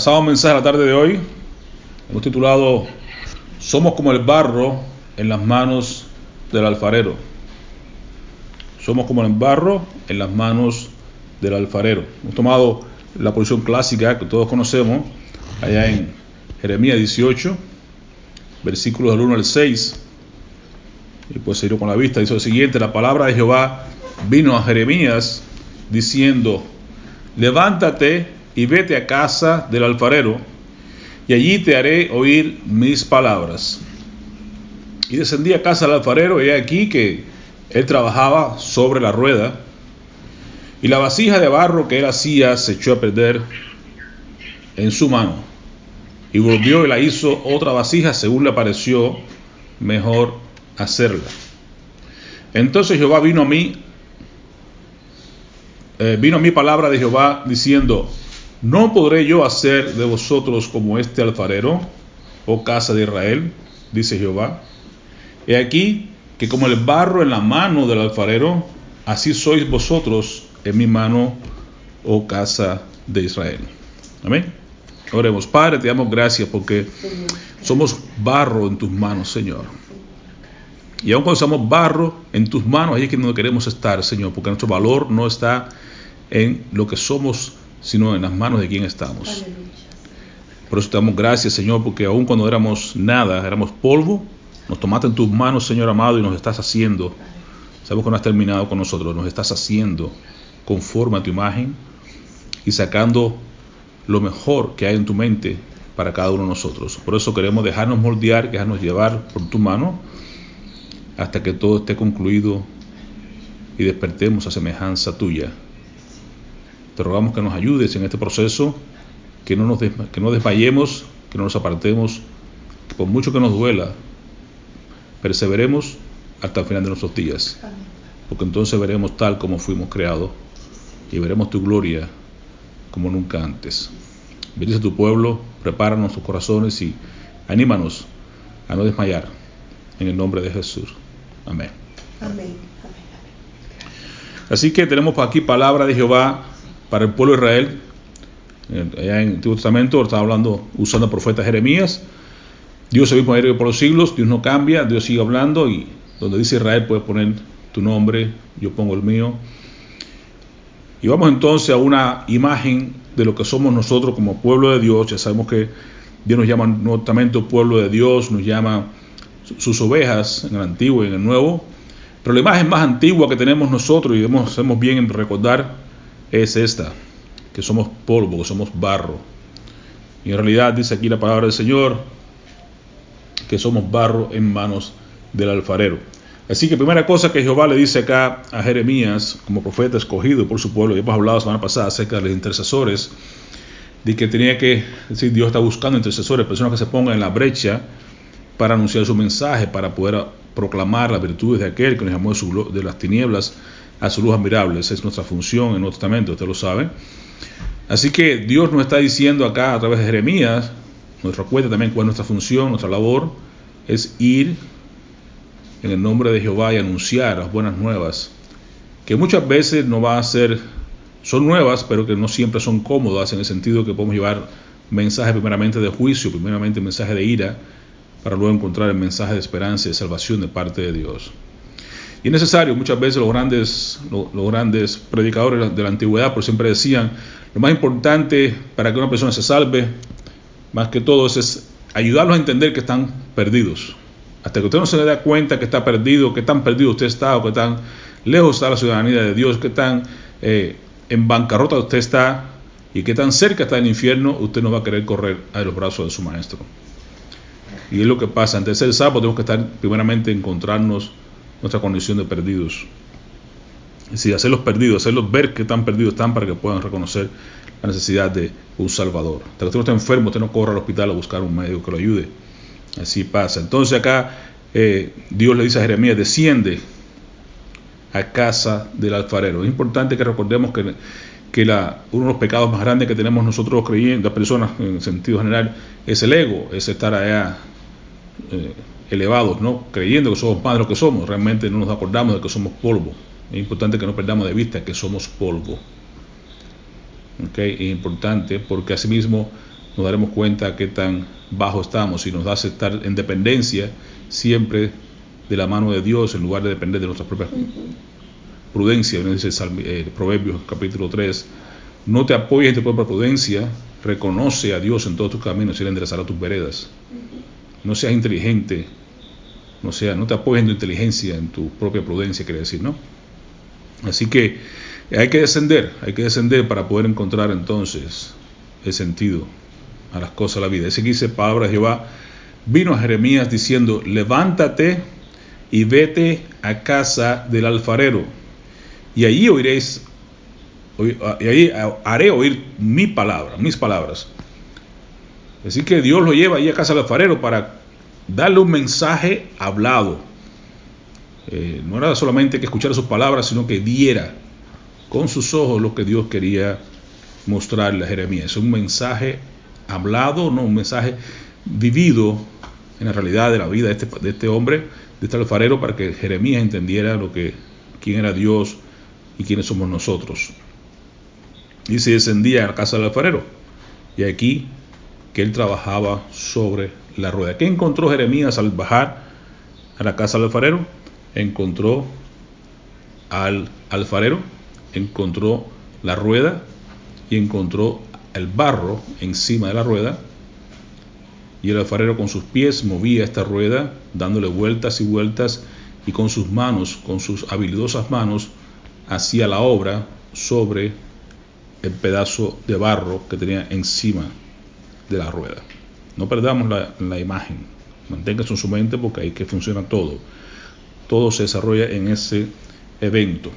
Pasamos un mensaje a la tarde de hoy. Hemos titulado Somos como el barro en las manos del alfarero. Somos como el barro en las manos del alfarero. Hemos tomado la posición clásica que todos conocemos, allá en Jeremías 18, versículos del 1 al 6. Y pues seguir con la vista. Dice lo siguiente: la palabra de Jehová vino a Jeremías diciendo: levántate y vete a casa del alfarero, y allí te haré oír mis palabras. Y descendí a casa del alfarero, y he aquí que él trabajaba sobre la rueda, y la vasija de barro que él hacía se echó a perder en su mano, y volvió y la hizo otra vasija según le pareció mejor hacerla. Entonces Jehová vino a mí palabra de Jehová diciendo: ¿no podré yo hacer de vosotros como este alfarero, oh casa de Israel? Dice Jehová. He aquí que como el barro en la mano del alfarero, así sois vosotros en mi mano, oh casa de Israel. Amén. Oremos. Padre, te damos gracias porque somos barro en tus manos, Señor. Y aun cuando somos barro en tus manos, ahí es que no queremos estar, Señor, porque nuestro valor no está en lo que somos, sino en las manos de quien estamos. Aleluya. Por eso te damos gracias, Señor, porque aun cuando éramos nada, éramos polvo, nos tomaste en tus manos, Señor amado, y nos estás haciendo. Sabemos que no has terminado con nosotros, nos estás haciendo conforme a tu imagen y sacando lo mejor que hay en tu mente para cada uno de nosotros. Por eso queremos dejarnos moldear, dejarnos llevar por tu mano hasta que todo esté concluido y despertemos a semejanza tuya. Te rogamos que nos ayudes en este proceso, que no desmayemos, que no nos apartemos, que por mucho que nos duela, perseveremos hasta el final de nuestros días. Porque entonces veremos tal como fuimos creados y veremos tu gloria como nunca antes. Bendice a tu pueblo, prepara nuestros corazones y anímanos a no desmayar. En el nombre de Jesús. Amén. Amén. Así que tenemos aquí palabra de Jehová para el pueblo de Israel. Allá en el Antiguo Testamento estaba hablando, usando el profeta Jeremías. Dios es el mismo ayer por los siglos, Dios no cambia, Dios sigue hablando, y donde dice Israel puedes poner tu nombre, yo pongo el mío. Y vamos entonces a una imagen de lo que somos nosotros como pueblo de Dios. Ya sabemos que Dios nos llama en el Nuevo Testamento pueblo de Dios, nos llama sus ovejas en el Antiguo y en el Nuevo. Pero la imagen más antigua que tenemos nosotros, y hacemos bien en recordar, es esta, que somos polvo, que somos barro. Y en realidad dice aquí la palabra del Señor que somos barro en manos del alfarero. Así que primera cosa que Jehová le dice acá a Jeremías, como profeta escogido por su pueblo, ya hemos hablado la semana pasada acerca de los intercesores, de que tenía que decir, Dios está buscando intercesores, personas que se pongan en la brecha para anunciar su mensaje, para poder proclamar las virtudes de aquel que nos llamó de las tinieblas a su luz admirable. Esa es nuestra función en el Nuevo Testamento, usted lo sabe. Así que Dios nos está diciendo acá a través de Jeremías, nuestra cuenta también cuál es nuestra función, nuestra labor, es ir en el nombre de Jehová y anunciar las buenas nuevas, que muchas veces no va a ser, son nuevas, pero que no siempre son cómodas, en el sentido que podemos llevar mensajes primeramente de juicio, primeramente mensaje de ira, para luego encontrar el mensaje de esperanza y de salvación de parte de Dios. Y es necesario, muchas veces los grandes predicadores de la antigüedad por siempre decían, lo más importante para que una persona se salve, más que todo, es ayudarlos a entender que están perdidos. Hasta que usted no se le da cuenta que está perdido, que tan perdido usted está, o que tan lejos está la ciudadanía de Dios, que tan en bancarrota usted está, y que tan cerca está el infierno, usted no va a querer correr a los brazos de su maestro. Y es lo que pasa. Antes de ser salvos tenemos que estar primeramente encontrarnos nuestra condición de perdidos. Es decir, hacerlos perdidos, hacerlos ver que tan perdidos están para que puedan reconocer la necesidad de un Salvador. Hasta que usted no esté enfermo, usted no corra al hospital a buscar un médico que lo ayude. Así pasa. Entonces acá Dios le dice a Jeremías, desciende a casa del alfarero. Es importante que recordemos que uno de los pecados más grandes que tenemos nosotros creyendo, las personas en sentido general, es el ego, es estar allá elevados, ¿no? Creyendo que somos más de lo que somos. Realmente no nos acordamos de que somos polvo. Es importante que no perdamos de vista que somos polvo. ¿Okay? Es importante porque asimismo nos daremos cuenta qué tan bajo estamos y nos hace estar en dependencia siempre de la mano de Dios en lugar de depender de nuestra propia prudencia. Dice Proverbios capítulo 3, no te apoyes en tu propia prudencia, reconoce a Dios en todos tus caminos y Él enderezará tus veredas. No seas inteligente, no te apoyes en tu inteligencia, en tu propia prudencia, quiere decir, ¿no? Así que hay que descender para poder encontrar entonces el sentido a las cosas de la vida. Ese que dice palabra de Jehová vino a Jeremías diciendo, levántate y vete a casa del alfarero, y allí haré oír mis palabras. Así que Dios lo lleva allí a casa del alfarero para darle un mensaje hablado. No era solamente que escuchara sus palabras, sino que viera con sus ojos lo que Dios quería mostrarle a Jeremías. Es un mensaje hablado, no un mensaje vivido en la realidad de la vida de este hombre, de este alfarero, para que Jeremías entendiera quién era Dios y quiénes somos nosotros. Y se descendía a la casa del alfarero, y aquí que él trabajaba sobre la rueda. ¿Qué encontró Jeremías al bajar a la casa del alfarero? Encontró al alfarero, encontró la rueda y encontró el barro encima de la rueda, y el alfarero con sus pies movía esta rueda dándole vueltas y vueltas, y con sus manos, con sus habilidosas manos, hacía la obra sobre el pedazo de barro que tenía encima de la rueda. No perdamos la imagen, manténgase en su mente, porque ahí que funciona todo se desarrolla en ese evento.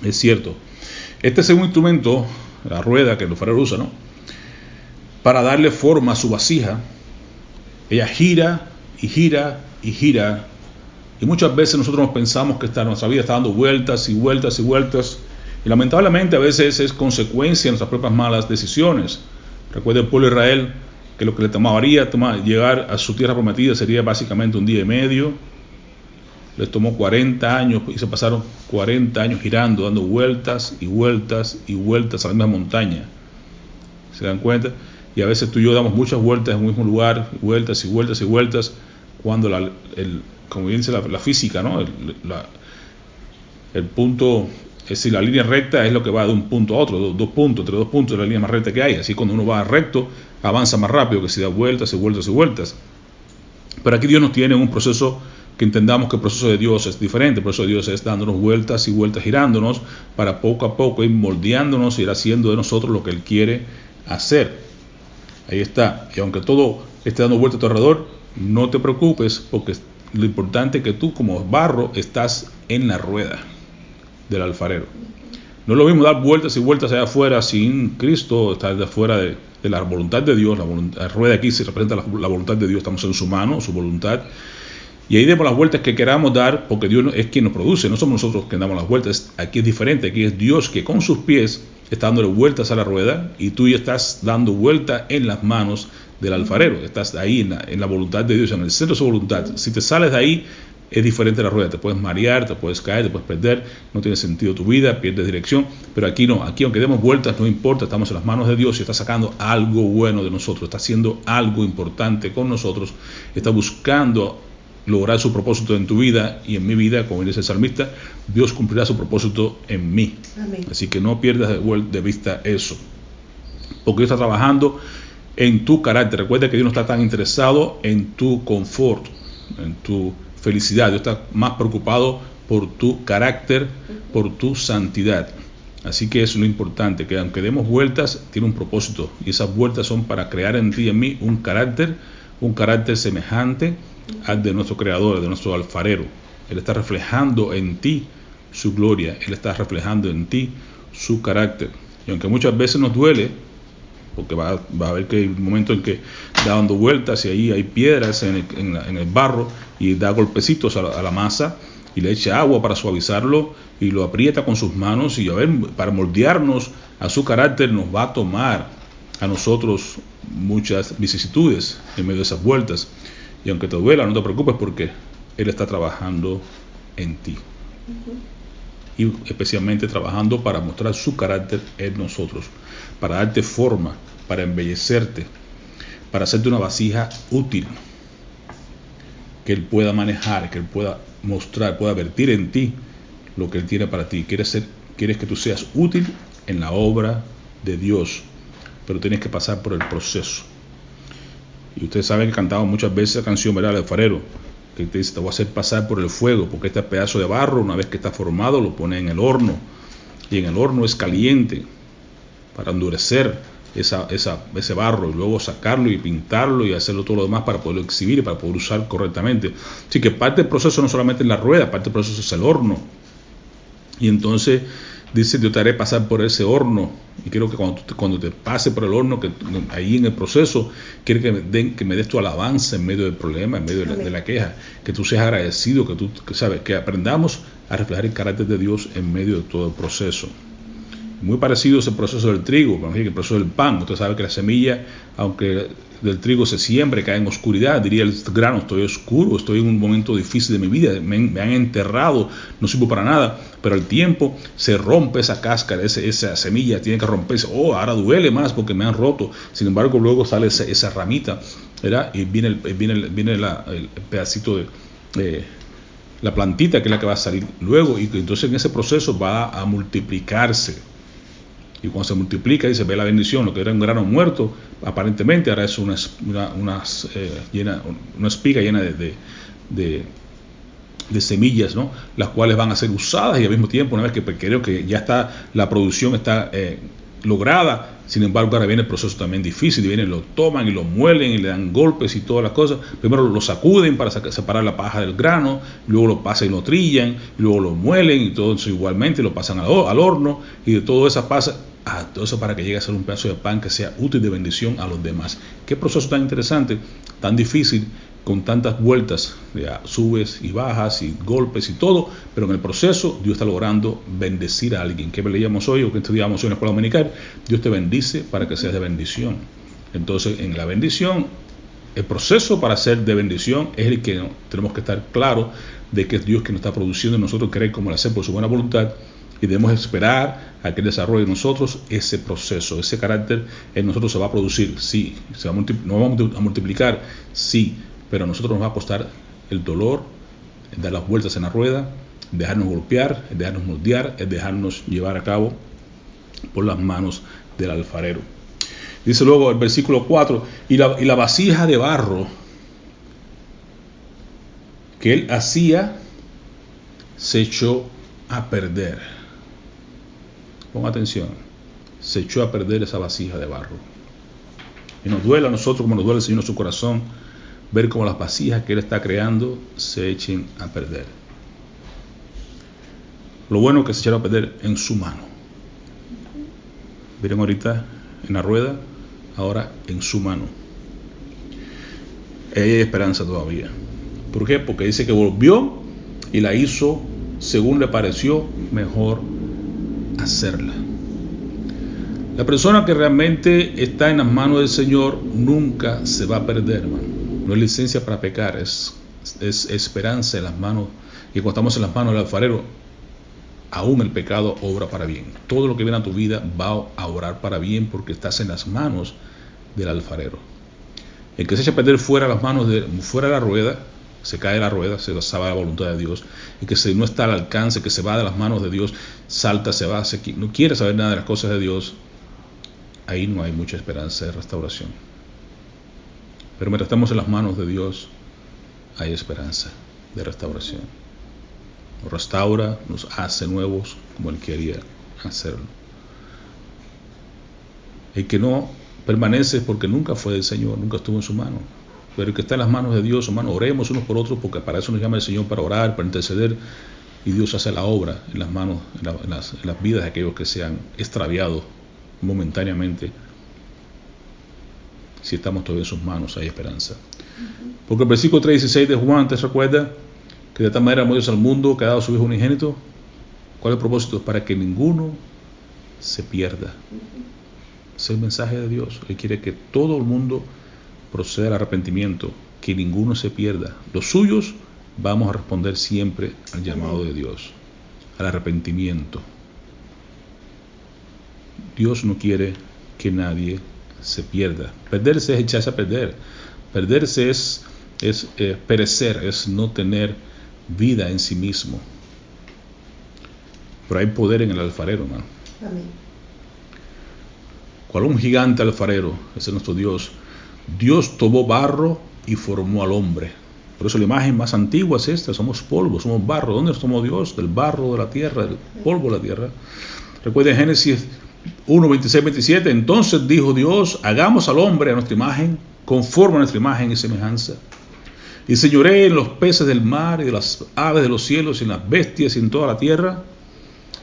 Es cierto, este es un instrumento, la rueda que el alfarero usa, ¿no?, para darle forma a su vasija. Ella gira y gira y gira, y muchas veces nosotros pensamos que nuestra vida está dando vueltas y vueltas y vueltas, y lamentablemente a veces es consecuencia de nuestras propias malas decisiones. Recuerda el pueblo de Israel que lo que le tomaría llegar a su tierra prometida sería básicamente un día y medio. Les tomó 40 años y se pasaron 40 años girando, dando vueltas y vueltas y vueltas a la misma montaña. ¿Se dan cuenta? Y a veces tú y yo damos muchas vueltas en un mismo lugar, vueltas y vueltas y vueltas, cuando como dice la física, ¿no?, el punto, es decir, la línea recta es lo que va de un punto a otro, entre dos puntos es la línea más recta que hay. Así cuando uno va recto, avanza más rápido que si da vueltas y vueltas y vueltas. Pero aquí Dios nos tiene un proceso que entendamos que el proceso de Dios es diferente. El proceso de Dios es dándonos vueltas y vueltas, girándonos, para poco a poco ir moldeándonos y ir haciendo de nosotros lo que Él quiere hacer. Ahí está. Y aunque todo esté dando vueltas a tu alrededor, no te preocupes, porque lo importante es que tú, como barro, estás en la rueda del alfarero. No es lo mismo dar vueltas y vueltas allá afuera sin Cristo, estar de afuera de la voluntad de Dios. La rueda aquí se representa la voluntad de Dios, estamos en su mano, su voluntad, y ahí demos las vueltas que queramos dar, porque Dios es quien nos produce, no somos nosotros que damos las vueltas. Aquí es diferente, aquí es Dios que con sus pies está dándole vueltas a la rueda, y tú ya estás dando vuelta en las manos del alfarero. Estás ahí en la voluntad de Dios, en el centro de su voluntad. Si te sales de ahí, es diferente la rueda, te puedes marear, te puedes caer, te puedes perder, no tiene sentido tu vida, pierdes dirección. Pero aquí no, aquí aunque demos vueltas, no importa, estamos en las manos de Dios y está sacando algo bueno de nosotros, está haciendo algo importante con nosotros, está buscando lograr su propósito en tu vida y en mi vida. Como dice el salmista, Dios cumplirá su propósito en mí. Amén. Así que no pierdas de vista eso, porque Dios está trabajando en tu carácter. Recuerda que Dios no está tan interesado en tu confort, en tu felicidad. Dios está más preocupado por tu carácter, por tu santidad. Así que eso es lo importante, que aunque demos vueltas, tiene un propósito, y esas vueltas son para crear en ti y en mí un carácter semejante al de nuestro Creador, de nuestro alfarero. Él está reflejando en ti su gloria, Él está reflejando en ti su carácter. Y aunque muchas veces nos duele, porque va a haber que hay un momento en que da dando vueltas y ahí hay piedras en el barro, y da golpecitos a la masa y le echa agua para suavizarlo y lo aprieta con sus manos, y a ver, para moldearnos a su carácter nos va a tomar a nosotros muchas vicisitudes en medio de esas vueltas. Y aunque te duela, no te preocupes, porque Él está trabajando en ti. Y especialmente trabajando para mostrar su carácter en nosotros, para darte forma para embellecerte, para hacerte una vasija útil, que Él pueda manejar, que Él pueda mostrar, pueda vertir en ti lo que Él tiene para ti. Quieres que tú seas útil en la obra de Dios, pero tienes que pasar por el proceso. Y ustedes saben que cantamos muchas veces la canción, ¿verdad?, del alfarero, que te dice: te voy a hacer pasar por el fuego, porque este pedazo de barro, una vez que está formado, lo pone en el horno, y en el horno es caliente para endurecer ese barro, y luego sacarlo y pintarlo y hacerlo todo lo demás para poderlo exhibir y para poder usar correctamente. Así que parte del proceso no solamente es la rueda, parte del proceso es el horno. Y entonces dice: yo te haré pasar por ese horno. Y quiero que cuando te pase por el horno, que ahí en el proceso, quiero que me des tu alabanza en medio del problema, en medio de la queja, que tú seas agradecido, que aprendamos a reflejar el carácter de Dios en medio de todo el proceso. Muy parecido es el proceso del trigo, el proceso del pan. Usted sabe que la semilla, aunque del trigo se siembra y cae en oscuridad, diría el grano: estoy oscuro, estoy en un momento difícil de mi vida, me han enterrado, no sirvo para nada. Pero al tiempo se rompe esa cáscara, esa semilla tiene que romperse. Ahora duele más porque me han roto. Sin embargo, luego sale esa ramita, ¿verdad? Y viene el pedacito de la plantita, que es la que va a salir luego, y entonces en ese proceso va a multiplicarse. Y cuando se multiplica y se ve la bendición, lo que era un grano muerto, aparentemente ahora es una espiga llena de semillas, ¿no?, las cuales van a ser usadas, y al mismo tiempo, una vez que creo que ya está, la producción está lograda, sin embargo ahora viene el proceso también difícil, y lo toman y lo muelen y le dan golpes y todas las cosas. Primero lo sacuden para separar la paja del grano, luego lo pasan y lo trillan, y luego lo muelen, y todo eso igualmente lo pasan al horno, y de todo eso pasa a todo eso para que llegue a ser un pedazo de pan que sea útil de bendición a los demás. Qué proceso tan interesante, tan difícil, con tantas vueltas, subes y bajas y golpes y todo, pero en el proceso Dios está logrando bendecir a alguien. ¿Qué leíamos hoy o qué estudiamos hoy en la escuela dominical? Dios te bendice para que seas de bendición. Entonces, en la bendición, el proceso para ser de bendición es el que tenemos que estar claros de que es Dios quien nos está produciendo en nosotros, querer como el hacer por su buena voluntad, y debemos esperar a que Él desarrolle en nosotros ese proceso, ese carácter en nosotros se va a producir, sí, nos vamos a multiplicar, sí, pero a nosotros nos va a costar el dolor, el dar las vueltas en la rueda, el dejarnos golpear, el dejarnos moldear, el dejarnos llevar a cabo por las manos del alfarero. Dice luego el versículo 4, y la vasija de barro que él hacía se echó a perder. Ponga atención, se echó a perder esa vasija de barro. Y nos duele a nosotros, como nos duele el Señor en su corazón, ver cómo las vasijas que Él está creando se echen a perder. Lo bueno es que se echaron a perder en su mano. Vieron ahorita en la rueda, ahora en su mano. Ahí hay esperanza todavía. ¿Por qué? Porque dice que volvió y la hizo según le pareció mejor hacerla. La persona que realmente está en las manos del Señor nunca se va a perder, hermano. No es licencia para pecar, es esperanza en las manos. Y cuando estamos en las manos del alfarero, aún el pecado obra para bien. Todo lo que viene a tu vida va a obrar para bien porque estás en las manos del alfarero. El que se echa a perder fuera de las manos fuera de la rueda, se cae la rueda, se sabe la voluntad de Dios, y que no está al alcance, que se va de las manos de Dios, salta, se va, no quiere saber nada de las cosas de Dios, ahí no hay mucha esperanza de restauración. Pero mientras estamos en las manos de Dios, hay esperanza de restauración. Nos restaura, nos hace nuevos como Él quería hacerlo. El que no permanece porque nunca fue del Señor, nunca estuvo en su mano. Pero el que está en las manos de Dios, hermano, oremos unos por otros, porque para eso nos llama el Señor, para orar, para interceder, y Dios hace la obra en las manos, en las vidas de aquellos que se han extraviado momentáneamente. Si estamos todavía en sus manos, hay esperanza. Porque el versículo 3:16 de Juan te recuerda que de tal manera amó Dios al mundo, que ha dado a su Hijo unigénito. ¿Cuál es el propósito? Para que ninguno se pierda. Ese es el mensaje de Dios. Él quiere que todo el mundo proceda al arrepentimiento, que ninguno se pierda. Los suyos vamos a responder siempre al llamado de Dios, al arrepentimiento. Dios no quiere que nadie se pierda. Perderse es echarse a perder. Perderse es perecer, es no tener vida en sí mismo. Pero hay poder en el alfarero, hermano. Amén. Cual un gigante alfarero, ese es nuestro Dios. Dios tomó barro y formó al hombre. Por eso la imagen más antigua es esta: somos polvo, somos barro. ¿Dónde nos tomó Dios? Del barro de la tierra, del polvo de la tierra. Recuerden Génesis 1, 26, 27. Entonces dijo Dios: hagamos al hombre a nuestra imagen, conforme a nuestra imagen y semejanza. Y señoré en los peces del mar y de las aves de los cielos y en las bestias y en toda la tierra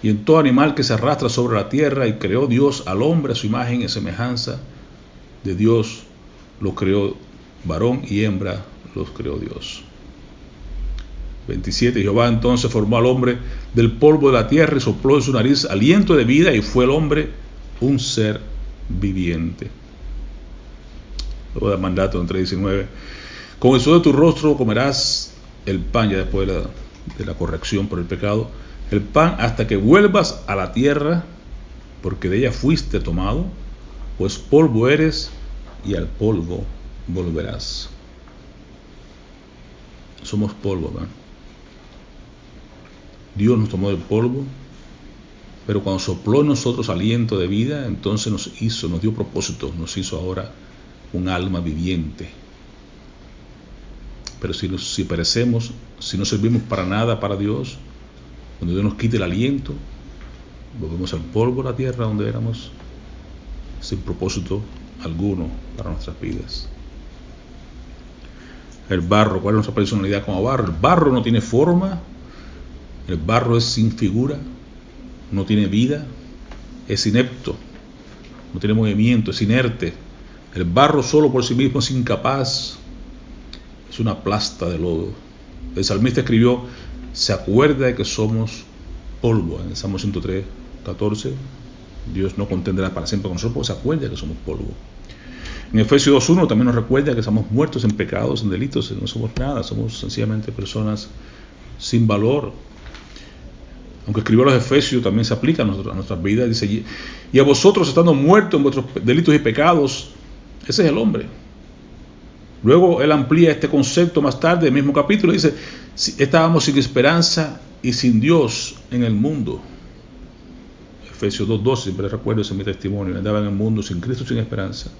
y en todo animal que se arrastra sobre la tierra. Y creó Dios al hombre a su imagen y semejanza de Dios lo creó, varón y hembra los creó Dios. 27. Jehová entonces formó al hombre del polvo de la tierra y sopló en su nariz aliento de vida, y fue el hombre un ser viviente. Luego del mandato en 3:19. Con el sudor de tu rostro comerás el pan, ya después de la corrección por el pecado, el pan hasta que vuelvas a la tierra, porque de ella fuiste tomado, pues polvo eres y al polvo volverás. Somos polvo, hermano. Dios nos tomó del polvo, pero cuando sopló en nosotros aliento de vida, entonces nos dio propósito, nos hizo ahora un alma viviente. Pero si perecemos, si no servimos para nada para Dios, cuando Dios nos quite el aliento, volvemos al polvo de la tierra donde éramos, sin propósito alguno para nuestras vidas. El barro, ¿cuál es nuestra personalidad como barro? El barro no tiene forma, el barro es sin figura, no tiene vida, es inepto, no tiene movimiento, es inerte. El barro solo por sí mismo es incapaz, es una plasta de lodo. El salmista escribió: se acuerda de que somos polvo, en el Salmo 103, 14. Dios no contendrá para siempre con nosotros, porque se acuerda de que somos polvo. En Efesios 2:1 también nos recuerda que estamos muertos en pecados, en delitos, no somos nada, somos sencillamente personas sin valor. Aunque escribió a los Efesios, también se aplica a nuestras vidas. Dice: y a vosotros, estando muertos en vuestros delitos y pecados. Ese es el hombre. Luego él amplía este concepto más tarde, el mismo capítulo, dice: estábamos sin esperanza y sin Dios en el mundo. Efesios 2:12, siempre recuerdo, ese es mi testimonio. Andaba en el mundo sin Cristo, sin esperanza.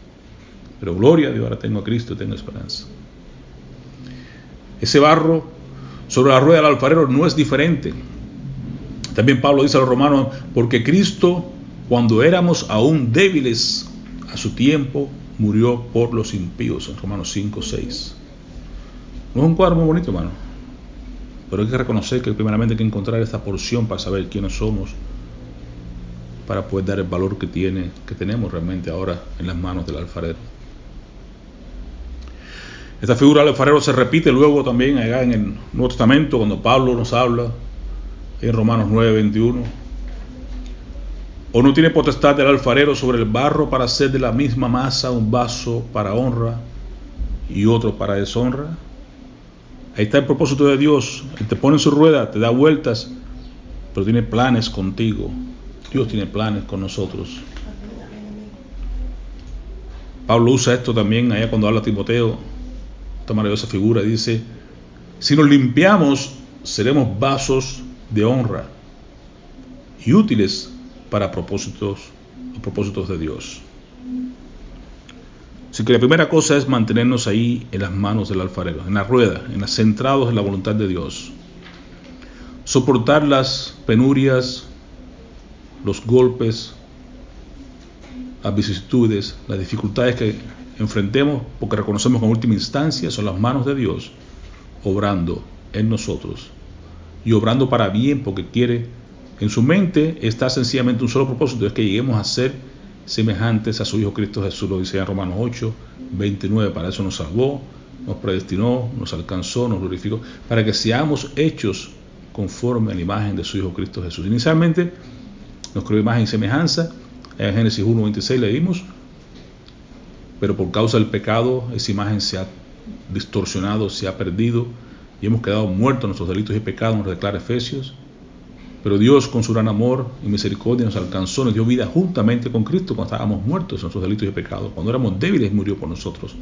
Pero gloria a Dios, ahora tengo a Cristo, tengo esperanza. Ese barro sobre la rueda del alfarero no es diferente. También Pablo dice a los romanos: porque Cristo, cuando éramos aún débiles, a su tiempo murió por los impíos, en Romanos 5:6. No es un cuadro muy bonito, hermano, pero hay que reconocer que primeramente hay que encontrar esta porción para saber quiénes somos, para poder dar el valor que tenemos realmente ahora en las manos del alfarero. Esta figura del alfarero se repite luego también allá en el Nuevo Testamento, cuando Pablo nos habla en Romanos 9:21. ¿O no tiene potestad del alfarero sobre el barro para hacer de la misma masa un vaso para honra y otro para deshonra? Ahí está el propósito de Dios. Él te pone en su rueda, te da vueltas, pero tiene planes contigo. Dios tiene planes con nosotros. Pablo usa esto también allá cuando habla a Timoteo, esta maravillosa figura. Dice: si nos limpiamos, seremos vasos de honra y útiles para los propósitos de Dios. Así que la primera cosa es mantenernos ahí en las manos del alfarero, en la rueda, centrados en la voluntad de Dios. Soportar las penurias, los golpes, las vicisitudes, las dificultades que enfrentemos, porque reconocemos que en última instancia son las manos de Dios obrando en nosotros y obrando para bien, porque quiere. En su mente está sencillamente un solo propósito: es que lleguemos a ser semejantes a su Hijo Cristo Jesús. Lo dice en Romanos 8:29. Para eso nos salvó, nos predestinó, nos alcanzó, nos glorificó, para que seamos hechos conforme a la imagen de su Hijo Cristo Jesús. Inicialmente nos creó imagen y semejanza. En Génesis 1:26 leímos, pero por causa del pecado esa imagen se ha distorsionado, se ha perdido y hemos quedado muertos en nuestros delitos y pecados, nos declara Efesios. Pero Dios, con su gran amor y misericordia, nos alcanzó, nos dio vida juntamente con Cristo cuando estábamos muertos en nuestros delitos y pecados. Cuando éramos débiles, murió por nosotros.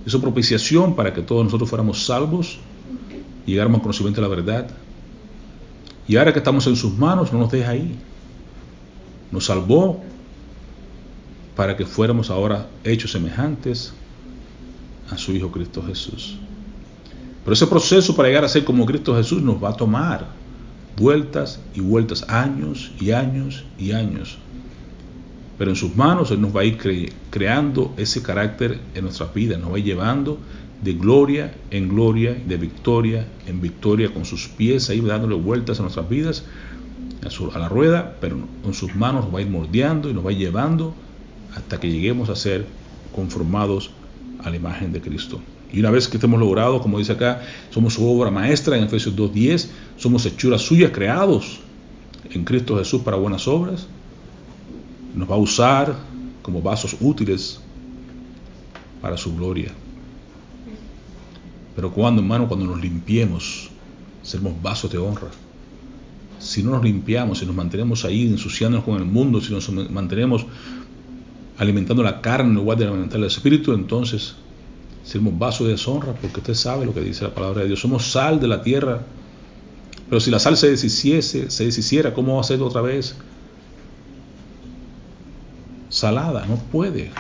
Hizo propiciación para que todos nosotros fuéramos salvos y llegáramos al conocimiento de la verdad. Y ahora que estamos en sus manos, no nos deja ahí. Nos salvó para que fuéramos ahora hechos semejantes a su Hijo Cristo Jesús. Pero ese proceso para llegar a ser como Cristo Jesús nos va a tomar vueltas y vueltas, años y años y años. Pero en sus manos Él nos va a ir creando ese carácter en nuestras vidas, nos va a ir llevando de gloria en gloria, de victoria en victoria, con sus pies ahí dándole vueltas a nuestras vidas, a la rueda, pero con sus manos nos va a ir moldeando y nos va a ir llevando hasta que lleguemos a ser conformados a la imagen de Cristo. Y una vez que estemos logrados, como dice acá, somos su obra maestra en Efesios 2:10, somos hechuras suyas, creados en Cristo Jesús para buenas obras. Nos va a usar como vasos útiles para su gloria. Pero cuando, hermano, cuando nos limpiemos, seremos vasos de honra. Si no nos limpiamos, si nos mantenemos ahí ensuciándonos con el mundo, si nos mantenemos alimentando la carne en lugar de alimentar el espíritu, entonces seremos vasos de deshonra, porque usted sabe lo que dice la palabra de Dios. Somos sal de la tierra, pero si la sal se deshiciera, ¿cómo va a ser otra vez salada? No puede.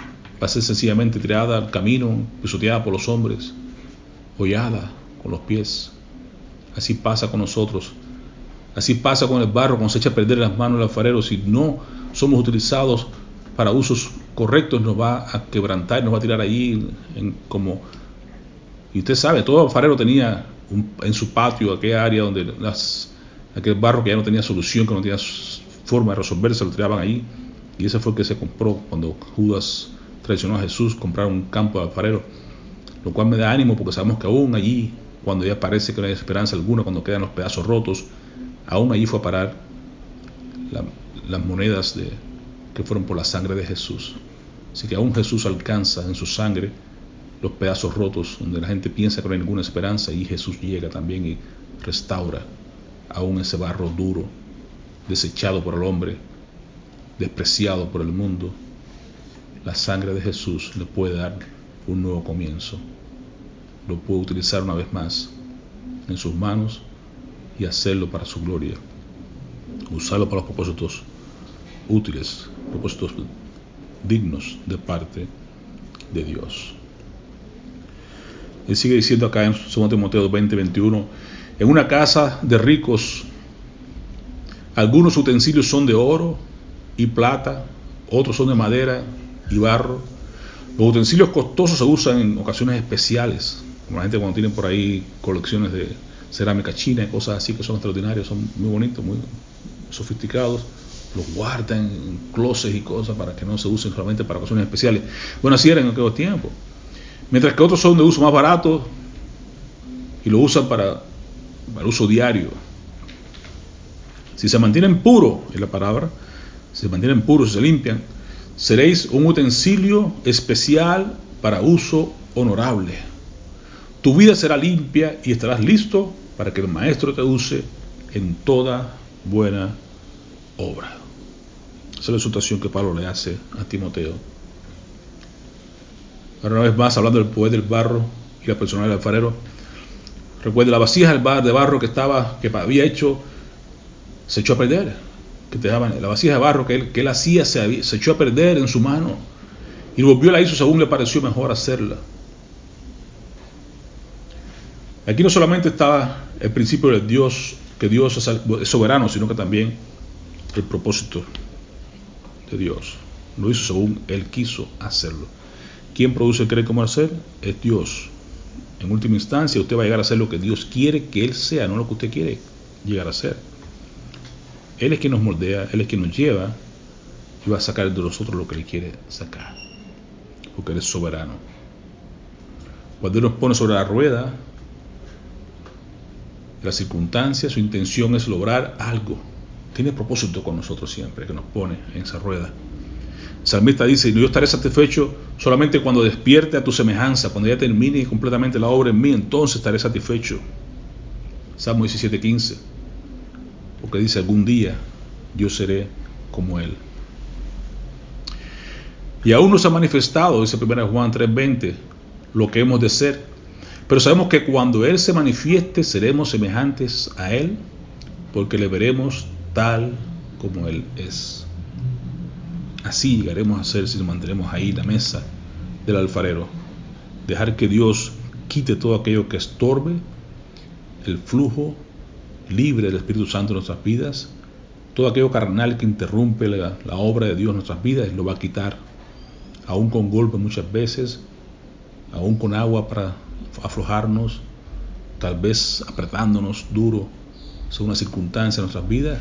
Va a ser sencillamente tirada al camino, pisoteada por los hombres, hollada con los pies. Así pasa con nosotros. Así pasa con el barro cuando se echa a perder en las manos del alfarero. Si no somos utilizados para usos correctos, nos va a quebrantar, nos va a tirar allí como... Y usted sabe, todo alfarero tenía en su patio aquella área donde aquel barro que ya no tenía solución, que no tenía forma de resolverse, lo tiraban ahí. Y ese fue el que se compró cuando Judas traicionó a Jesús, compraron un campo de alfarero, lo cual me da ánimo porque sabemos que aún allí, cuando ya parece que no hay esperanza alguna, cuando quedan los pedazos rotos, aún allí fue a parar las monedas que fueron por la sangre de Jesús. Así que aún Jesús alcanza en su sangre los pedazos rotos donde la gente piensa que no hay ninguna esperanza, y Jesús llega también y restaura aún ese barro duro, desechado por el hombre, despreciado por el mundo. La sangre de Jesús le puede dar un nuevo comienzo, lo puede utilizar una vez más en sus manos y hacerlo para su gloria, usarlo para los propósitos útiles, propósitos dignos de parte de Dios. Él sigue diciendo acá en 2 Timoteo 20:21, en una casa de ricos algunos utensilios son de oro y plata, otros son de madera y barro. Los utensilios costosos se usan en ocasiones especiales, como la gente cuando tienen por ahí colecciones de cerámica china y cosas así que son extraordinarios, son muy bonitos, muy sofisticados. Los guardan en closets y cosas para que no se usen solamente para ocasiones especiales. Bueno, así era en aquellos tiempos. Mientras que otros son de uso más barato y lo usan para uso diario. Si se mantienen puros, es la palabra, si se mantienen puros, si se limpian, seréis un utensilio especial para uso honorable. Tu vida será limpia y estarás listo para que el Maestro te use en toda buena obra. Esa es la exhortación que Pablo le hace a Timoteo. Ahora, una vez más, hablando del poder del barro y la personalidad del alfarero, recuerde, la vasija de barro que había hecho se echó a perder. La vasija de barro que él hacía se echó a perder en su mano, y volvió, la hizo según le pareció mejor hacerla. Aquí no solamente estaba el principio de Dios, que Dios es soberano, sino que también el propósito de Dios. Lo hizo según Él quiso hacerlo. ¿Quién produce el querer como hacer? Es Dios. En última instancia, usted va a llegar a hacer lo que Dios quiere que Él sea, no lo que usted quiere llegar a ser. Él es quien nos moldea, Él es quien nos lleva y va a sacar de nosotros lo que Él quiere sacar, porque Él es soberano. Cuando Él nos pone sobre la rueda, las circunstancias, su intención es lograr algo. Tiene propósito con nosotros siempre, que nos pone en esa rueda. El salmista dice, yo estaré satisfecho solamente cuando despierte a tu semejanza, cuando ya termine completamente la obra en mí, entonces estaré satisfecho. Salmo 17:15. porque dice, algún día yo seré como Él. Y aún no se ha manifestado, dice 1 Juan 3:20, lo que hemos de ser. Pero sabemos que cuando Él se manifieste, seremos semejantes a Él, porque le veremos tal como Él es. Así llegaremos a ser si nos mantenemos ahí en la mesa del alfarero. Dejar que Dios quite todo aquello que estorbe el flujo libre del Espíritu Santo en nuestras vidas. Todo aquello carnal que interrumpe la obra de Dios en nuestras vidas, Él lo va a quitar. Aún con golpes muchas veces, aún con agua para aflojarnos, tal vez apretándonos duro según las circunstancias de nuestras vidas,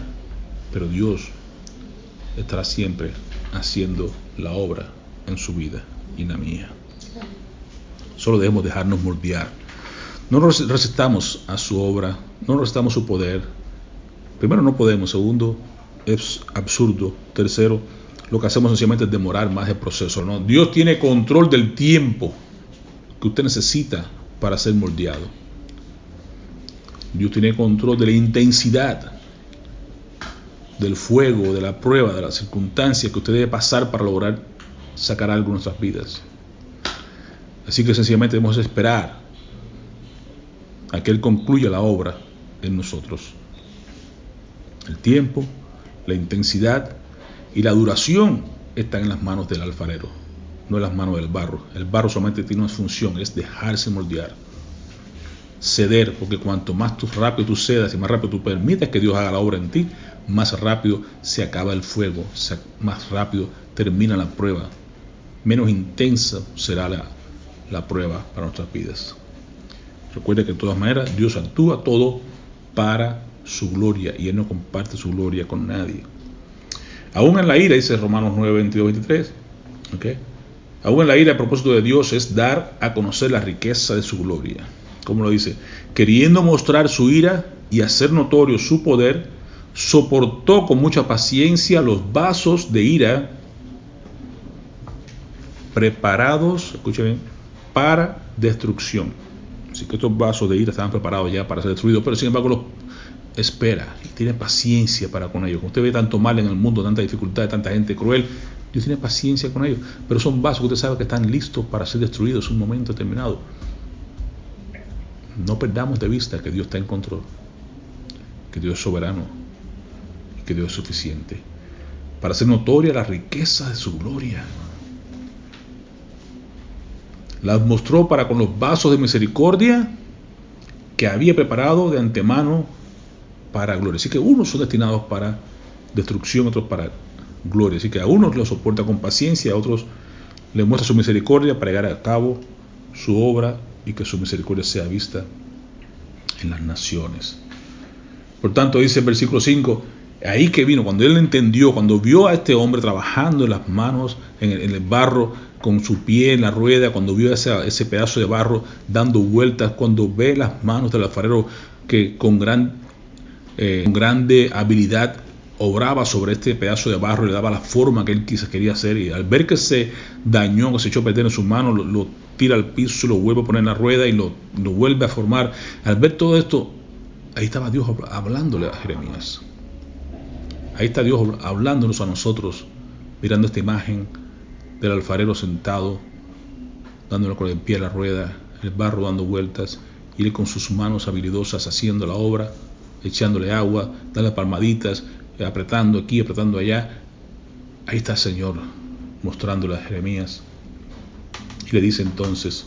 pero Dios estará siempre haciendo la obra en su vida y en la mía. Solo debemos dejarnos moldear. No resistamos a su obra, no resistamos su poder. Primero, no podemos. Segundo, es absurdo. Tercero, lo que hacemos sencillamente es demorar más el proceso, ¿no? Dios tiene control del tiempo que usted necesita para ser moldeado. Dios tiene control de la intensidad del fuego, de la prueba, de las circunstancias que usted debe pasar para lograr sacar algo de nuestras vidas. Así que sencillamente debemos esperar a que Él concluya la obra en nosotros. El tiempo, la intensidad y la duración están en las manos del alfarero, no en las manos del barro. El barro solamente tiene una función, es dejarse moldear, ceder, porque cuanto más rápido tú cedas y más rápido tú permites que Dios haga la obra en ti, más rápido se acaba el fuego, más rápido termina la prueba, menos intensa será la prueba para nuestras vidas. Recuerde que de todas maneras Dios actúa todo para su gloria y Él no comparte su gloria con nadie. Aún en la ira, dice Romanos 9, 22, 23, ¿okay? Aún en la ira, el propósito de Dios es dar a conocer la riqueza de su gloria. ¿Cómo lo dice? Queriendo mostrar su ira y hacer notorio su poder, soportó con mucha paciencia los vasos de ira preparados, escuchen bien, para destrucción. Así que estos vasos de ira estaban preparados ya para ser destruidos, pero sin embargo los espera y tiene paciencia para con ellos. Como usted ve tanto mal en el mundo, tanta dificultad, tanta gente cruel, Dios tiene paciencia con ellos, pero son vasos que usted sabe que están listos para ser destruidos en un momento determinado. No perdamos de vista que Dios está en control, que Dios es soberano y que Dios es suficiente para hacer notoria la riqueza de su gloria. Las mostró para con los vasos de misericordia que había preparado de antemano para gloria. Así que unos son destinados para destrucción, otros para gloria. Así que a unos los soporta con paciencia, a otros les muestra su misericordia para llegar a cabo su obra y que su misericordia sea vista en las naciones. Por tanto, dice el versículo 5, ahí que vino, cuando él entendió, cuando vio a este hombre trabajando en las manos, en el barro, con su pie en la rueda, cuando vio ese pedazo de barro dando vueltas, cuando ve las manos del alfarero que con grande habilidad obraba sobre este pedazo de barro y le daba la forma que él quería hacer, y al ver que se dañó, que se echó a perder en sus manos, lo tira al piso, lo vuelve a poner en la rueda y lo vuelve a formar. Al ver todo esto, ahí estaba Dios hablándole a Jeremías. Ahí está Dios hablándonos a nosotros, mirando esta imagen del alfarero sentado, dándole con el pie a la rueda, el barro dando vueltas, y él con sus manos habilidosas haciendo la obra, echándole agua, dándole palmaditas, apretando aquí, apretando allá. Ahí está el Señor mostrándole a Jeremías. Y le dice entonces,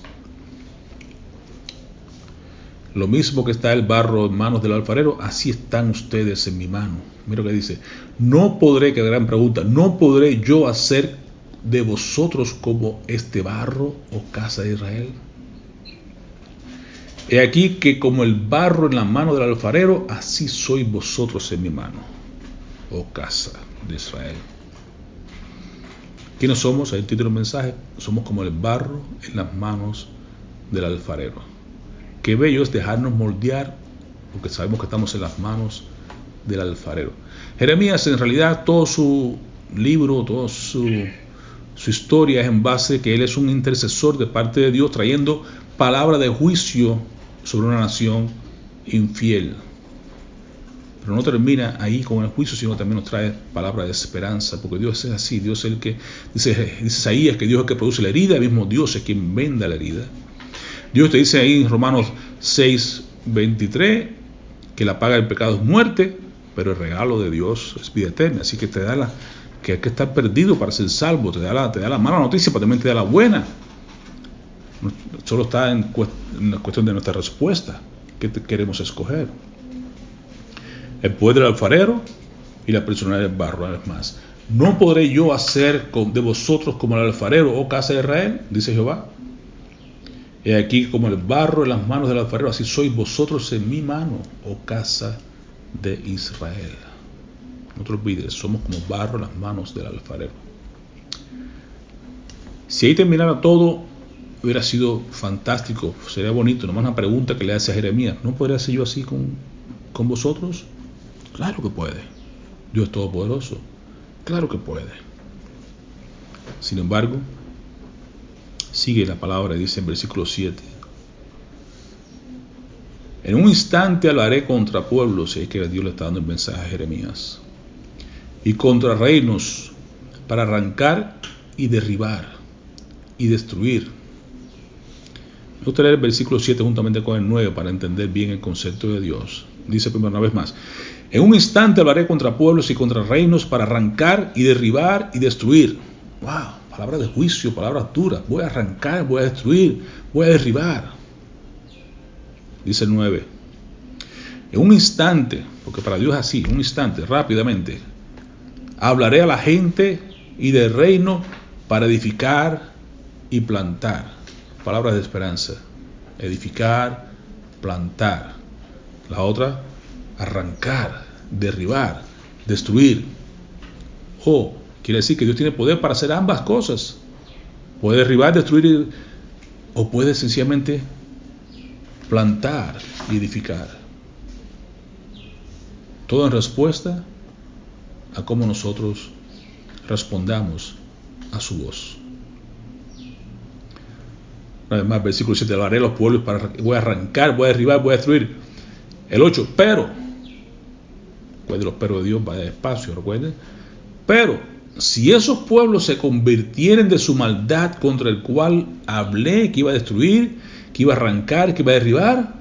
lo mismo que está el barro en manos del alfarero, así están ustedes en mi mano. Mira lo que dice, no podré, que gran pregunta, no podré yo hacer de vosotros como este barro, oh casa de Israel. He aquí que como el barro en la mano del alfarero, así sois vosotros en mi mano, oh casa de Israel. ¿Quiénes somos? Ahí el título del mensaje, somos como el barro en las manos del alfarero. Qué bello es dejarnos moldear, porque sabemos que estamos en las manos del alfarero. Jeremías, en realidad, todo su libro, toda su historia es en base que él es un intercesor de parte de Dios, trayendo palabra de juicio sobre una nación infiel. Pero no termina ahí con el juicio, sino también nos trae palabra de esperanza, porque Dios es así. Dios es el que, dice Isaías, que Dios es el que produce la herida, el mismo Dios es quien venda la herida. Dios te dice ahí en Romanos 6:23 que la paga del pecado es muerte, pero el regalo de Dios es vida eterna. Así que te da que hay que estar perdido para ser salvo, te da la mala noticia, pero también te da la buena. Solo está en la cuestión de nuestra respuesta, que queremos escoger. El poder del alfarero y la personalidad del barro. Una vez más, ¿no podré yo hacer de vosotros como el alfarero, oh casa de Israel? Dice Jehová. He aquí como el barro en las manos del alfarero, así sois vosotros en mi mano, oh casa de Israel. No te olvides, somos como barro en las manos del alfarero. Si ahí terminara todo, hubiera sido fantástico, sería bonito. Nomás una pregunta que le hace a Jeremías: ¿no podría ser yo así con vosotros? Claro que puede. Dios es todopoderoso. Claro que puede. Sin embargo, sigue la palabra y dice en versículo 7: en un instante hablaré contra pueblos, y es que Dios le está dando el mensaje a Jeremías, y contra reinos, para arrancar y derribar y destruir. Me gustaría leer el versículo 7 juntamente con el 9 para entender bien el concepto de Dios. Dice primero una vez más: en un instante hablaré contra pueblos y contra reinos para arrancar y derribar y destruir. ¡Wow! Palabras de juicio, palabras duras. Voy a arrancar, voy a destruir, voy a derribar. Dice el 9: en un instante, porque para Dios es así, un instante, rápidamente, hablaré a la gente y del reino para edificar y plantar. Palabras de esperanza. Edificar, plantar. La otra, arrancar, derribar, destruir. Quiere decir que Dios tiene poder para hacer ambas cosas. Puede derribar, destruir, o puede sencillamente plantar y edificar. Todo en respuesta a cómo nosotros respondamos a su voz. Además, versículo 7: hablaré a los pueblos voy a arrancar, voy a derribar, voy a destruir. El 8: pero, recuerden, los peros de Dios va despacio, recuerden. Pero, si esos pueblos se convirtieren de su maldad contra el cual hablé que iba a destruir, que iba a arrancar, que iba a derribar,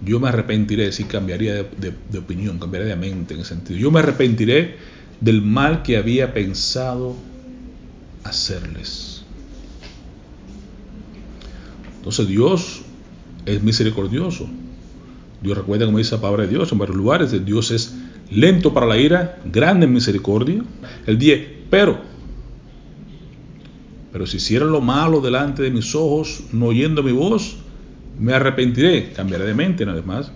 yo me arrepentiré. Si cambiaría de opinión, cambiaría de mente en ese sentido. Yo me arrepentiré del mal que había pensado hacerles. Entonces Dios es misericordioso. Dios, recuerda como dice la palabra de Dios en varios lugares: Dios es lento para la ira, grande en misericordia. El 10: pero si hicieran lo malo delante de mis ojos, no oyendo mi voz, me arrepentiré, cambiaré de mente una vez más,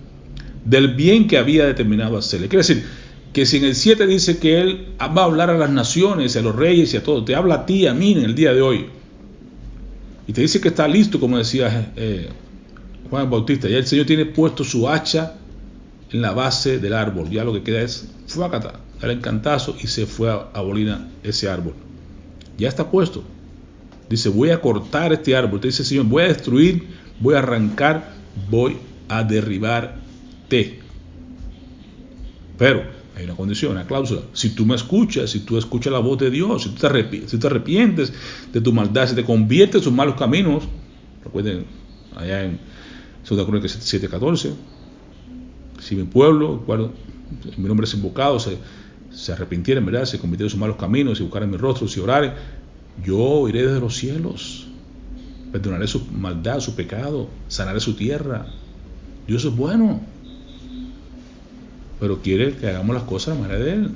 del bien que había determinado hacerle. Quiere decir que si en el 7 dice que Él va a hablar a las naciones, a los reyes y a todos, te habla a ti, a mí en el día de hoy, y te dice que está listo, como decía Juan Bautista, ya el Señor tiene puesto su hacha en la base del árbol, ya lo que queda es fuácata, dar el cantazo y se fue a abolir ese árbol. Ya está puesto. Dice: voy a cortar este árbol. Te dice el Señor: voy a destruir, voy a arrancar, voy a derribarte. Pero hay una condición, una cláusula: si tú me escuchas, si tú escuchas la voz de Dios, si tú te arrepientes de tu maldad, si te conviertes en sus malos caminos. Recuerden allá en 2 Crónicas 7:14: si mi pueblo, mi nombre es invocado, se arrepintieran, ¿verdad?, se convirtieran en sus malos caminos, y buscaran mi rostro, si oraren, yo iré desde los cielos, perdonaré su maldad, su pecado, sanaré su tierra. Dios es bueno, pero quiere que hagamos las cosas a la manera de Él.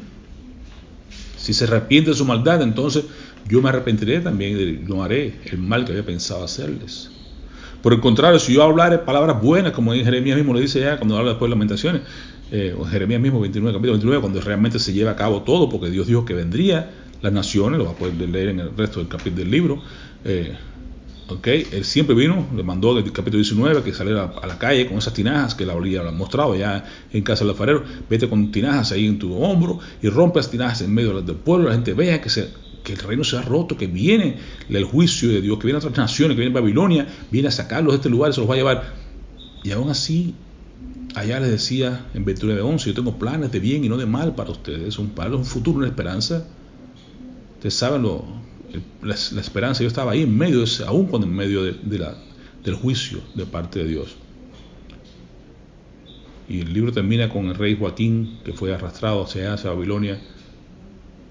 Si se arrepiente de su maldad, entonces yo me arrepentiré también y no haré el mal que había pensado hacerles. Por el contrario, si yo hablaré palabras buenas, como en Jeremías mismo lo dice ya cuando habla después de Lamentaciones, o Jeremías mismo, capítulo 29, cuando realmente se lleva a cabo todo, porque Dios dijo que vendría las naciones, lo va a poder leer en el resto del capítulo del libro. Él siempre vino, le mandó del capítulo 19 que saliera a la calle con esas tinajas que la olía, lo han mostrado ya en casa del alfarero. Vete con tinajas ahí en tu hombro y rompe las tinajas en medio del pueblo, la gente vea que el reino se ha roto, que viene el juicio de Dios, que viene a otras naciones, que viene Babilonia, viene a sacarlos de este lugar y se los va a llevar. Y aún así allá les decía en 29:11, yo tengo planes de bien y no de mal para ustedes, un futuro, una esperanza. Ustedes saben la esperanza. Yo estaba ahí en medio, aún cuando en medio del juicio de parte de Dios. Y el libro termina con el rey Joaquín, que fue arrastrado hacia Babilonia,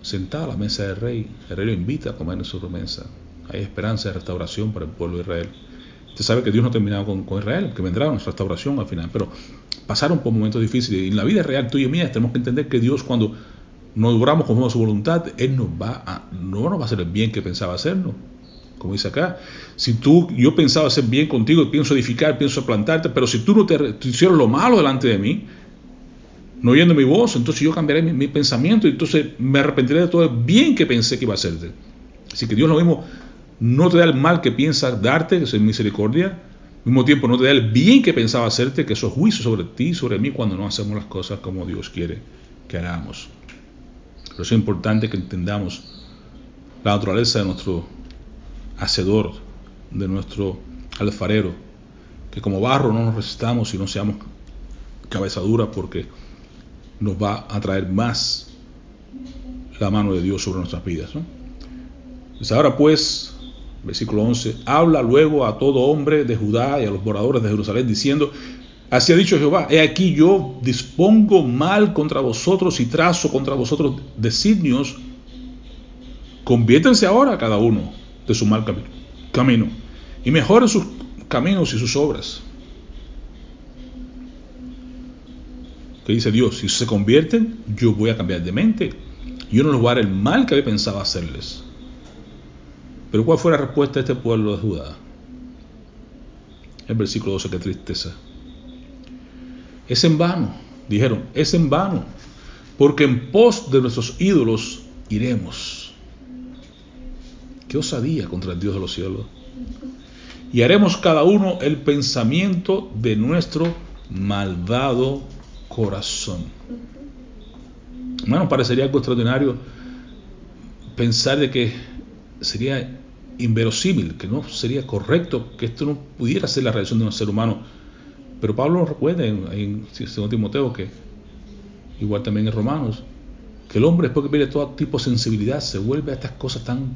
sentado a la mesa del rey. El rey lo invita a comer en su mesa. Hay esperanza de restauración para el pueblo de Israel. Usted sabe que Dios no ha terminado con Israel, que vendrá una restauración al final, pero pasaron por momentos difíciles. Y en la vida real, tuya y mía, tenemos que entender que Dios, cuando nos obramos conforme a su voluntad, Él no nos va a hacer el bien que pensaba hacernos. Como dice acá, si yo pensaba hacer bien contigo, pienso edificar, pienso plantarte, pero si tú no te hicieron lo malo delante de mí, no oyendo mi voz, entonces yo cambiaré mi pensamiento y entonces me arrepentiré de todo el bien que pensé que iba a hacerte. Así que Dios lo mismo no te da el mal que piensa darte, que es misericordia, al mismo tiempo no te da el bien que pensaba hacerte, que eso es juicio sobre ti y sobre mí cuando no hacemos las cosas como Dios quiere que hagamos. Por eso es importante que entendamos la naturaleza de nuestro hacedor, de nuestro alfarero, que como barro no nos resistamos y no seamos cabeza dura, porque nos va a traer más la mano de Dios sobre nuestras vidas, ¿no? Pues ahora pues, versículo 11, habla luego a todo hombre de Judá y a los moradores de Jerusalén, diciendo, así ha dicho Jehová, he aquí yo dispongo mal contra vosotros y trazo contra vosotros designios, conviértense ahora cada uno de su mal camino y mejoren sus caminos y sus obras. ¿Qué dice Dios? Si se convierten, yo voy a cambiar de mente. Yo no les voy a dar el mal que había pensado hacerles. Pero ¿cuál fue la respuesta de este pueblo de Judá? El versículo 12, qué tristeza. Es en vano, dijeron, es en vano, porque en pos de nuestros ídolos iremos. Qué osadía contra el Dios de los cielos. Y haremos cada uno el pensamiento de nuestro malvado corazón. Bueno, parecería algo extraordinario pensar de que sería inverosímil, que no sería correcto, que esto no pudiera ser la reacción de un ser humano. Pero Pablo nos recuerda en 2 Timoteo, que igual también en Romanos, que el hombre, después que pierde todo tipo de sensibilidad, se vuelve a estas cosas tan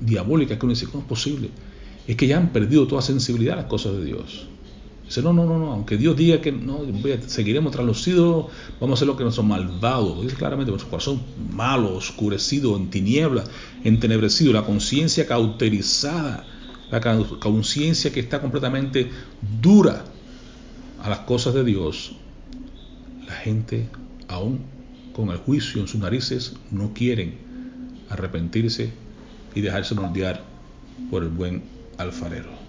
diabólicas que uno dice, ¿cómo es posible? Es que ya han perdido toda sensibilidad a las cosas de Dios. Dice, no, aunque Dios diga que no, seguiremos tras los ídolos, vamos a hacer lo que nuestro malvado, dice claramente, nuestro corazón malo, oscurecido, en tinieblas, entenebrecido, la conciencia cauterizada, la conciencia que está completamente dura a las cosas de Dios. La gente, aún con el juicio en sus narices, no quieren arrepentirse y dejarse moldear por el buen alfarero.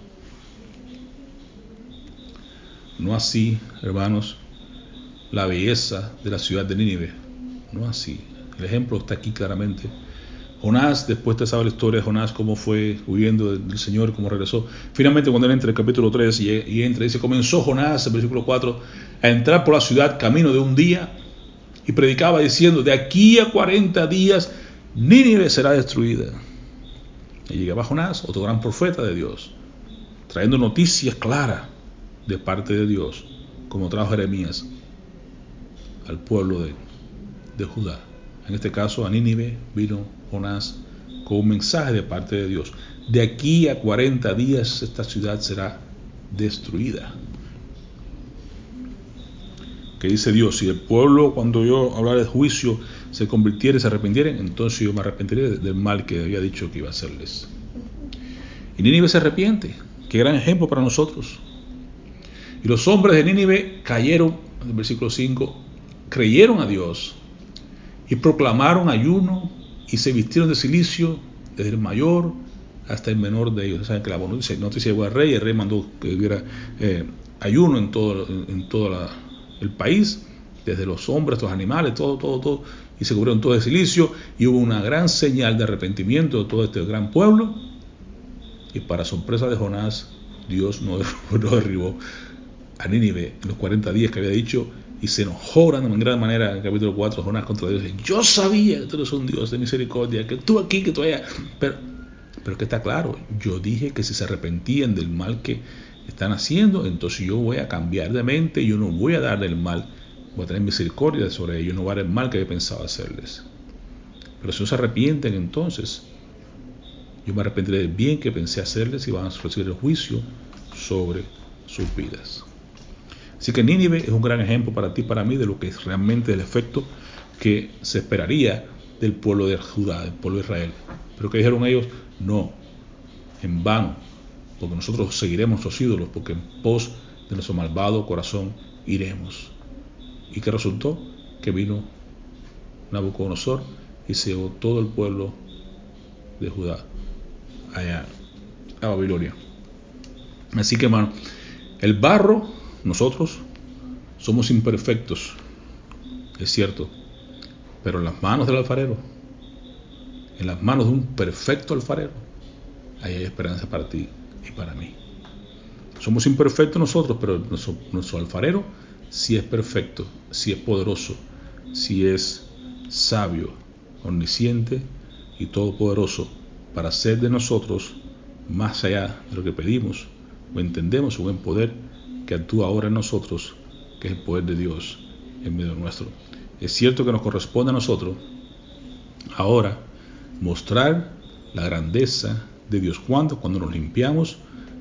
No así, hermanos, la belleza de la ciudad de Nínive. No así. El ejemplo está aquí claramente. Jonás, después te sabe la historia de Jonás, cómo fue huyendo del Señor, cómo regresó. Finalmente, cuando él entra en el capítulo 3 y entra, dice, comenzó Jonás, en versículo 4, a entrar por la ciudad camino de un día y predicaba diciendo, de aquí a 40 días Nínive será destruida. Y llegaba Jonás, otro gran profeta de Dios, trayendo noticias claras de parte de Dios, como trajo Jeremías al pueblo de Judá. En este caso a Nínive vino Jonás con un mensaje de parte de Dios. De aquí a 40 días esta ciudad será destruida. Que dice Dios, si el pueblo, cuando yo hablara de juicio, se convirtiera y se arrepintiera, entonces yo me arrepentiré del mal que había dicho que iba a hacerles. Y Nínive se arrepiente. Qué gran ejemplo para nosotros. Y los hombres de Nínive cayeron, en el versículo 5, creyeron a Dios y proclamaron ayuno y se vistieron de cilicio desde el mayor hasta el menor de ellos. Saben que la noticia llegó al rey, el rey mandó que hubiera ayuno en todo el país, desde los hombres, los animales, todo, y se cubrieron todo de cilicio, y hubo una gran señal de arrepentimiento de todo este gran pueblo, y para sorpresa de Jonás, Dios no derribó a Nínive en los 40 días que había dicho, y se enojó en gran manera en el capítulo 4 Jonás contra Dios. Yo sabía que tú eres un Dios de misericordia, que tú aquí, que tú allá, pero que está claro, yo dije que si se arrepentían del mal que están haciendo, entonces yo voy a cambiar de mente, yo no voy a darle el mal, voy a tener misericordia sobre ellos, no voy a dar el mal que he pensado hacerles. Pero si no se arrepienten, entonces yo me arrepentiré del bien que pensé hacerles y van a recibir el juicio sobre sus vidas. Así que Nínive es un gran ejemplo para ti y para mí de lo que es realmente el efecto que se esperaría del pueblo de Judá, del pueblo de Israel. Pero que dijeron ellos, no, en vano, porque nosotros seguiremos nuestros ídolos, porque en pos de nuestro malvado corazón iremos. ¿Y qué resultó? Que vino Nabucodonosor y se llevó todo el pueblo de Judá allá a Babilonia. Así que, hermano, el barro, nosotros somos imperfectos, es cierto, pero en las manos del alfarero, en las manos de un perfecto alfarero, ahí hay esperanza para ti y para mí. Somos imperfectos nosotros, pero nuestro alfarero sí es perfecto, sí es poderoso, sí es sabio, omnisciente y todopoderoso para hacer de nosotros más allá de lo que pedimos o entendemos, un buen poder que actúa ahora en nosotros, que es el poder de Dios en medio nuestro. Es cierto que nos corresponde a nosotros ahora mostrar la grandeza de Dios. Cuando nos limpiamos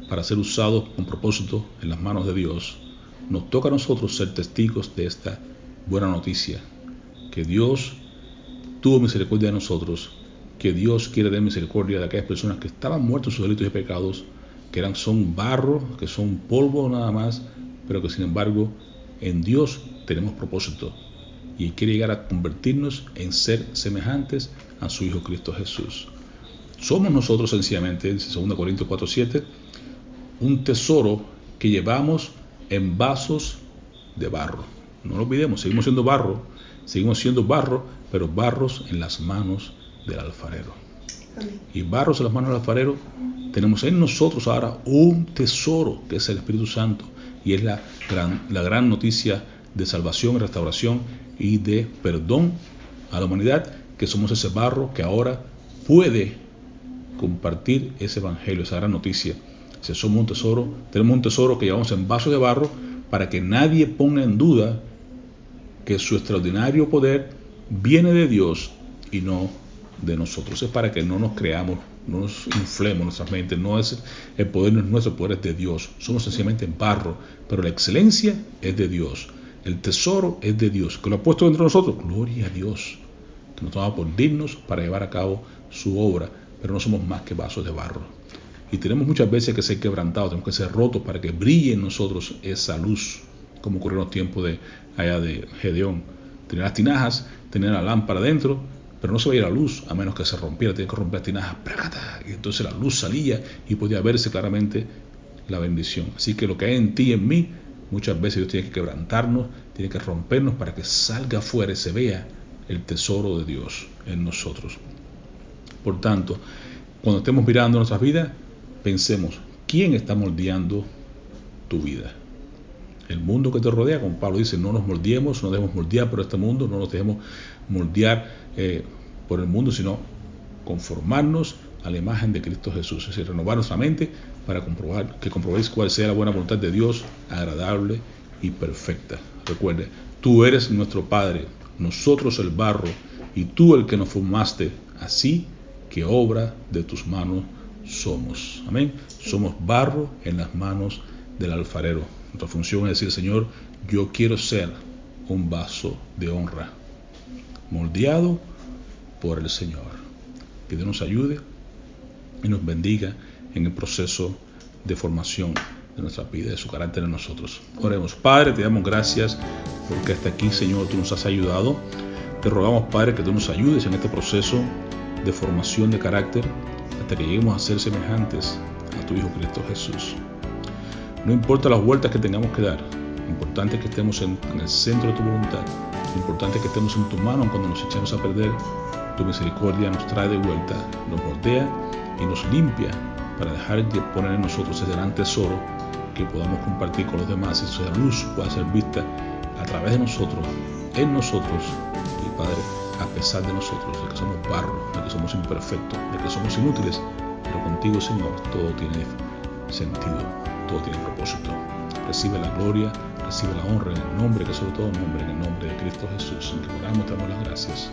para ser usados con propósito en las manos de Dios, nos toca a nosotros ser testigos de esta buena noticia, que Dios tuvo misericordia de nosotros, que Dios quiere dar misericordia de aquellas personas que estaban muertos en sus delitos y pecados, que son barro, que son polvo nada más, pero que sin embargo en Dios tenemos propósito y quiere llegar a convertirnos en ser semejantes a su Hijo Cristo Jesús. Somos nosotros sencillamente, dice 2 Corintios 4:7, un tesoro que llevamos en vasos de barro. No lo olvidemos, seguimos siendo barro, pero barros en las manos del alfarero. Y barros en las manos del alfarero, tenemos en nosotros ahora un tesoro que es el Espíritu Santo, y es la gran noticia de salvación, restauración y de perdón a la humanidad, que somos ese barro que ahora puede compartir ese evangelio, esa gran noticia. Si somos un tesoro, tenemos un tesoro que llevamos en vasos de barro para que nadie ponga en duda que su extraordinario poder viene de Dios y no de nosotros. Es para que no nos creamos, no nos inflemos nuestras mentes. No es el poder, no es nuestro, el poder es de Dios. Somos sencillamente barro, pero la excelencia es de Dios. El tesoro es de Dios, que lo ha puesto dentro de nosotros. Gloria a Dios, que nos toma por dignos para llevar a cabo su obra, pero no somos más que vasos de barro. Y tenemos muchas veces que ser quebrantados, tenemos que ser rotos para que brille en nosotros esa luz, como ocurrió en los tiempos de allá de Gedeón. Tenía las tinajas, tenía la lámpara dentro, pero no se veía la luz a menos que se rompiera. Tenía que romper las tinajas, y entonces la luz salía y podía verse claramente la bendición. Así que lo que hay en ti y en mí, muchas veces Dios tiene que quebrantarnos, tiene que rompernos para que salga afuera y se vea el tesoro de Dios en nosotros. Por tanto, cuando estemos mirando nuestras vidas, pensemos, ¿quién está moldeando tu vida? El mundo que te rodea, como Pablo dice, no nos moldeemos, no debemos moldear por este mundo, no nos dejemos moldear por el mundo, sino conformarnos a la imagen de Cristo Jesús, es decir, renovar nuestra mente para que comprobéis cuál sea la buena voluntad de Dios, agradable y perfecta. Recuerde, tú eres nuestro Padre, nosotros el barro, y tú el que nos formaste, así que obra de tus manos somos. Amén. Somos barro en las manos del alfarero. Nuestra función es decir, Señor, yo quiero ser un vaso de honra, moldeado por el Señor. Que Dios nos ayude y nos bendiga en el proceso de formación de nuestra vida, de su carácter en nosotros. Oremos. Padre, te damos gracias porque hasta aquí, Señor, tú nos has ayudado. Te rogamos, Padre, que tú nos ayudes en este proceso de formación de carácter hasta que lleguemos a ser semejantes a tu Hijo Cristo Jesús. No importa las vueltas que tengamos que dar, lo importante es que estemos en el centro de tu voluntad, lo importante es que estemos en tu mano cuando nos echemos a perder. Tu misericordia nos trae de vuelta, nos moldea y nos limpia para dejar de poner en nosotros ese gran tesoro que podamos compartir con los demás y esa luz pueda ser vista a través de nosotros, en nosotros y, Padre, a pesar de nosotros, de que somos barro, de que somos imperfectos, de que somos inútiles, pero contigo, Señor, todo tiene sentido. todo tiene propósito. Recibe la gloria, recibe la honra en el nombre que sobre todo nombre, en el nombre de Cristo Jesús, en que oramos, te damos las gracias.